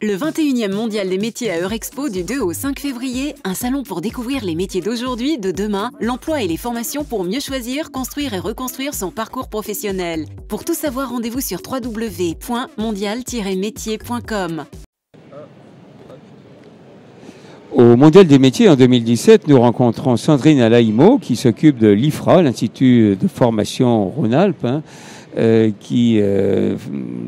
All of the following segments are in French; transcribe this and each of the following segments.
Le 21e Mondial des métiers à Eurexpo du 2 au 5 février, un salon pour découvrir les métiers d'aujourd'hui, de demain, l'emploi et les formations pour mieux choisir, construire et reconstruire son parcours professionnel. Pour tout savoir, rendez-vous sur www.mondial-métier.com. Au Mondial des métiers en 2017, nous rencontrons Sandrine Alaïmo qui s'occupe de l'IFRA, l'Institut de formation Rhône-Alpes, qui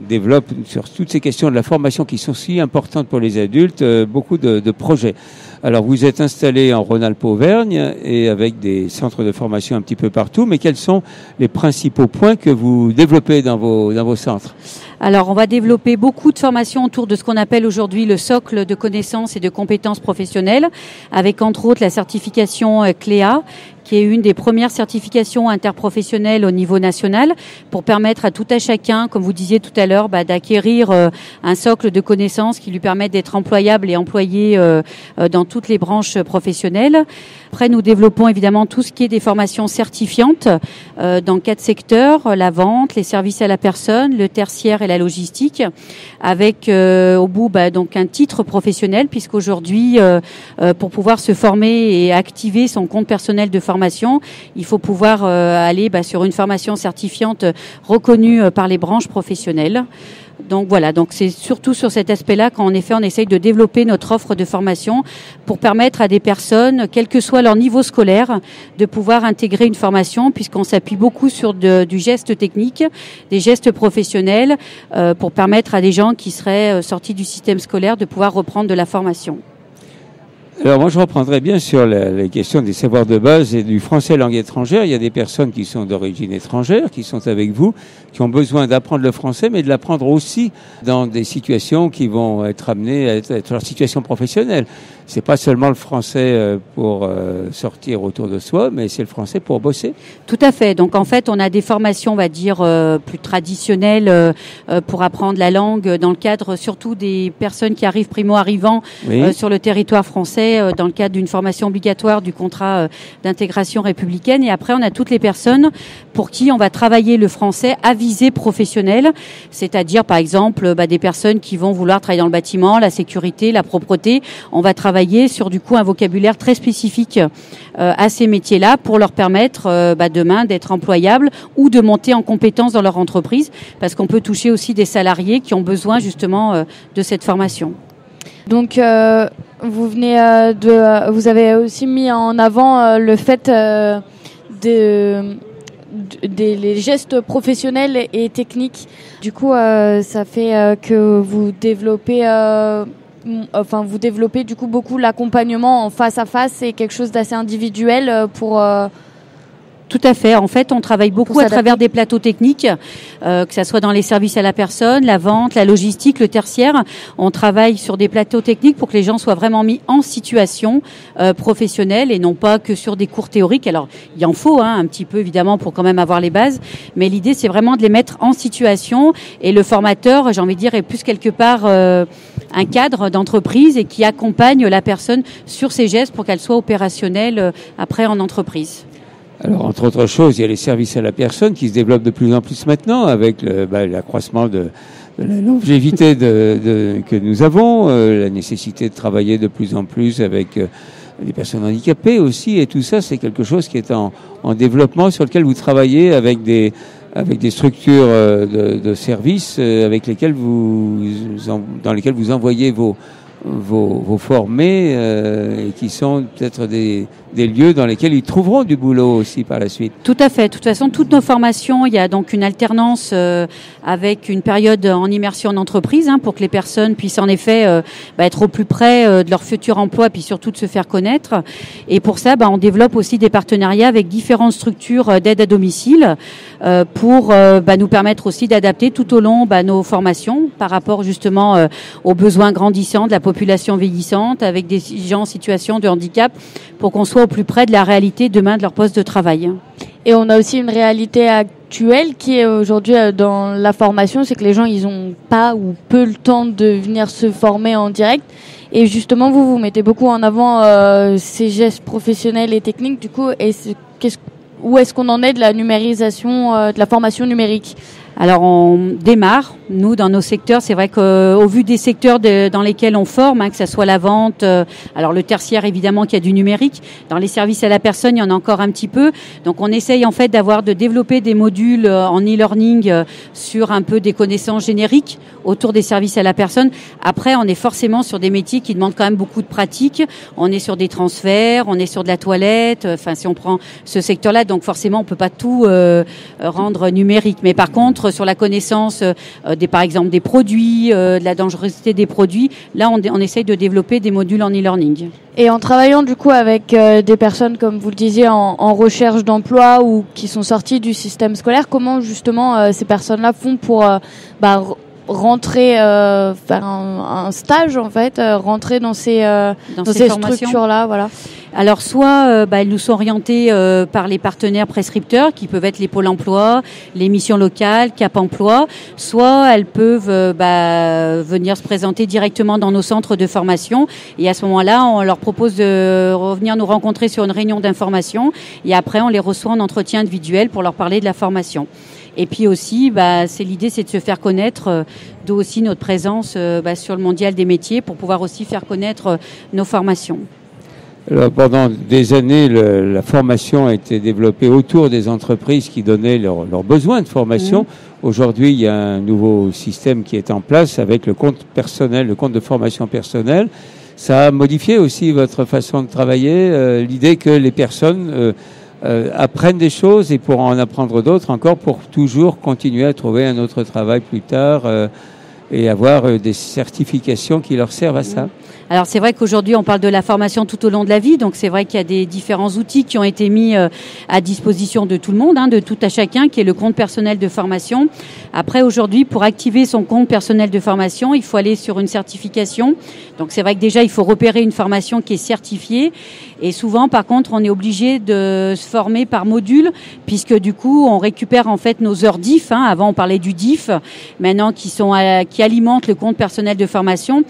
développe sur toutes ces questions de la formation qui sont si importantes pour les adultes, beaucoup de projets. Alors vous êtes installé en Rhône-Alpes-Auvergne et avec des centres de formation un petit peu partout, mais quels sont les principaux points que vous développez dans vos centres ? Alors, on va développer beaucoup de formations autour de ce qu'on appelle aujourd'hui le socle de connaissances et de compétences professionnelles, avec entre autres la certification CLEA, qui est une des premières certifications interprofessionnelles au niveau national, pour permettre à tout à chacun, comme vous disiez tout à l'heure, d'acquérir un socle de connaissances qui lui permettent d'être employable et employé dans toutes les branches professionnelles. Après, nous développons évidemment tout ce qui est des formations certifiantes dans 4 secteurs, la vente, les services à la personne, le tertiaire et la logistique, avec au bout donc un titre professionnel, puisqu'aujourd'hui, pour pouvoir se former et activer son compte personnel de formation, il faut pouvoir aller sur une formation certifiante reconnue par les branches professionnelles. Donc voilà, donc c'est surtout sur cet aspect-là qu'en effet on essaye de développer notre offre de formation pour permettre à des personnes, quel que soit leur niveau scolaire, de pouvoir intégrer une formation, puisqu'on s'appuie beaucoup sur du geste technique, des gestes professionnels, pour permettre à des gens qui seraient sortis du système scolaire de pouvoir reprendre de la formation. Alors moi je reprendrai bien sur les questions des savoirs de base et du français langue étrangère. Il y a des personnes qui sont d'origine étrangère, qui sont avec vous, qui ont besoin d'apprendre le français, mais de l'apprendre aussi dans des situations qui vont être amenées à être leur situation professionnelle. C'est pas seulement le français pour sortir autour de soi, mais c'est le français pour bosser. Tout à fait. Donc en fait, on a des formations, on va dire, plus traditionnelles pour apprendre la langue dans le cadre surtout des personnes qui arrivent primo-arrivants sur le territoire français, dans le cadre d'une formation obligatoire du contrat d'intégration républicaine. Et après, on a toutes les personnes pour qui on va travailler le français à visée professionnelle, c'est-à-dire par exemple des personnes qui vont vouloir travailler dans le bâtiment, la sécurité, la propreté. On va travailler sur du coup un vocabulaire très spécifique à ces métiers-là pour leur permettre demain d'être employables ou de monter en compétences dans leur entreprise, parce qu'on peut toucher aussi des salariés qui ont besoin justement de cette formation. Donc vous avez aussi mis en avant le fait les gestes professionnels et techniques. Du coup, ça fait que vous développez du coup beaucoup l'accompagnement en face à face. C'est quelque chose d'assez individuel pour... Tout à fait. En fait, on travaille beaucoup à travers des plateaux techniques, que ça soit dans les services à la personne, la vente, la logistique, le tertiaire. On travaille sur des plateaux techniques pour que les gens soient vraiment mis en situation professionnelle et non pas que sur des cours théoriques. Alors, il en faut un petit peu évidemment pour quand même avoir les bases, mais l'idée c'est vraiment de les mettre en situation, et le formateur, j'ai envie de dire, est plus quelque part un cadre d'entreprise et qui accompagne la personne sur ses gestes pour qu'elle soit opérationnelle après en entreprise. Alors, entre autres choses, il y a les services à la personne qui se développent de plus en plus maintenant avec l'accroissement de la longévité que nous avons, la nécessité de travailler de plus en plus avec les personnes handicapées aussi, et tout ça, c'est quelque chose qui est en développement, sur lequel vous travaillez avec des structures de services dans lesquelles vous envoyez vos formés et qui sont peut-être des lieux dans lesquels ils trouveront du boulot aussi par la suite. Tout à fait. De toute façon, toutes nos formations, il y a donc une alternance avec une période en immersion en entreprise pour que les personnes puissent en effet être au plus près de leur futur emploi, puis surtout de se faire connaître. Et pour ça, on développe aussi des partenariats avec différentes structures d'aide à domicile pour nous permettre aussi d'adapter tout au long nos formations par rapport justement aux besoins grandissants de la population vieillissante, avec des gens en situation de handicap, pour qu'on soit au plus près de la réalité demain de leur poste de travail. Et on a aussi une réalité actuelle qui est aujourd'hui dans la formation, c'est que les gens ils ont pas ou peu le temps de venir se former en direct. Et justement, vous mettez beaucoup en avant ces gestes professionnels et techniques. Du coup, où est-ce qu'on en est de la numérisation, de la formation numérique ? Alors, on démarre. Nous, dans nos secteurs, c'est vrai qu'au vu des secteurs dans lesquels on forme, que ça soit la vente, alors le tertiaire évidemment qu'il y a du numérique, dans les services à la personne, il y en a encore un petit peu. Donc on essaye en fait de développer des modules en e-learning sur un peu des connaissances génériques autour des services à la personne. Après, on est forcément sur des métiers qui demandent quand même beaucoup de pratique. On est sur des transferts, on est sur de la toilette. Enfin, si on prend ce secteur-là, donc forcément, on peut pas tout rendre numérique. Mais par contre, sur la connaissance par exemple des produits, de la dangerosité des produits, là, on essaye de développer des modules en e-learning. Et en travaillant du coup avec des personnes, comme vous le disiez, en recherche d'emploi ou qui sont sorties du système scolaire, comment justement ces personnes-là font pour rentrer, faire un stage en fait, rentrer dans ces structures-là, voilà. Alors soit elles nous sont orientées par les partenaires prescripteurs qui peuvent être les pôles emploi, les missions locales, Cap Emploi, soit elles peuvent venir se présenter directement dans nos centres de formation et à ce moment-là on leur propose de revenir nous rencontrer sur une réunion d'information et après on les reçoit en entretien individuel pour leur parler de la formation. Et puis aussi, l'idée, c'est de se faire connaître, d'où aussi notre présence sur le mondial des métiers pour pouvoir aussi faire connaître nos formations. Alors, pendant des années, la formation a été développée autour des entreprises qui donnaient leurs besoins de formation. Aujourd'hui, il y a un nouveau système qui est en place avec le compte personnel, le compte de formation personnelle. Ça a modifié aussi votre façon de travailler, l'idée que les personnes apprennent des choses et pourront en apprendre d'autres encore pour toujours continuer à trouver un autre travail plus tard et avoir des certifications qui leur servent à ça. Alors c'est vrai qu'aujourd'hui on parle de la formation tout au long de la vie, donc c'est vrai qu'il y a des différents outils qui ont été mis à disposition de tout le monde, de tout à chacun, qui est le compte personnel de formation. Après aujourd'hui, pour activer son compte personnel de formation, il faut aller sur une certification. Donc c'est vrai que déjà il faut repérer une formation qui est certifiée et souvent par contre on est obligé de se former par module puisque du coup on récupère en fait nos heures DIF. Avant on parlait du DIF, maintenant qui alimentent le compte personnel de formation.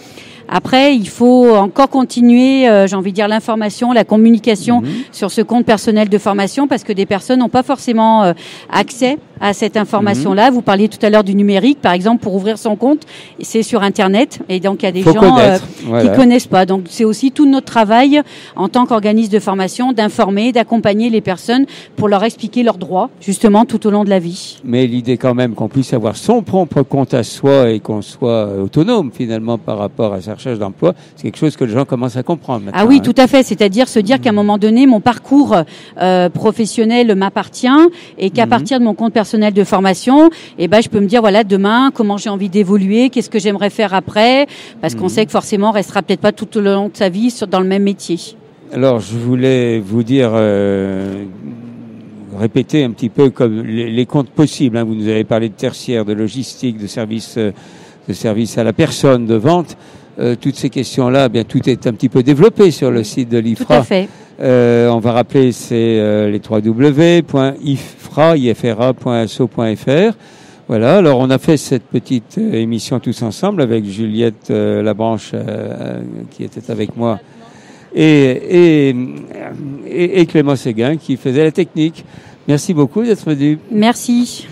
Après, il faut encore continuer, j'ai envie de dire, l'information, la communication sur ce compte personnel de formation parce que des personnes n'ont pas forcément accès à cette information-là. Vous parliez tout à l'heure du numérique, par exemple, pour ouvrir son compte, c'est sur Internet. Et donc, il y a des gens qui connaissent pas. Donc, c'est aussi tout notre travail en tant qu'organisme de formation d'informer, d'accompagner les personnes pour leur expliquer leurs droits, justement, tout au long de la vie. Mais l'idée quand même qu'on puisse avoir son propre compte à soi et qu'on soit autonome, finalement, par rapport à sa recherche d'emploi, c'est quelque chose que les gens commencent à comprendre maintenant. Ah oui, tout à fait. C'est-à-dire se dire qu'à un moment donné, mon parcours professionnel m'appartient et qu'à partir de mon compte personnel de formation, je peux me dire, voilà, demain, comment j'ai envie d'évoluer, qu'est-ce que j'aimerais faire après, parce qu'on sait que forcément, on restera peut-être pas tout au long de sa vie dans le même métier. Alors, je voulais vous dire, répéter un petit peu comme les comptes possibles. Vous nous avez parlé de tertiaire, de logistique, de service à la personne, de vente. Toutes ces questions-là, tout est un petit peu développé sur le site de l'IFRA. Tout à fait. On va rappeler, c'est les www.ifra.asso.fr. Voilà. Alors, on a fait cette petite émission tous ensemble avec Juliette Labranche qui était avec moi et Clément Séguin qui faisait la technique. Merci beaucoup d'être venu. Merci.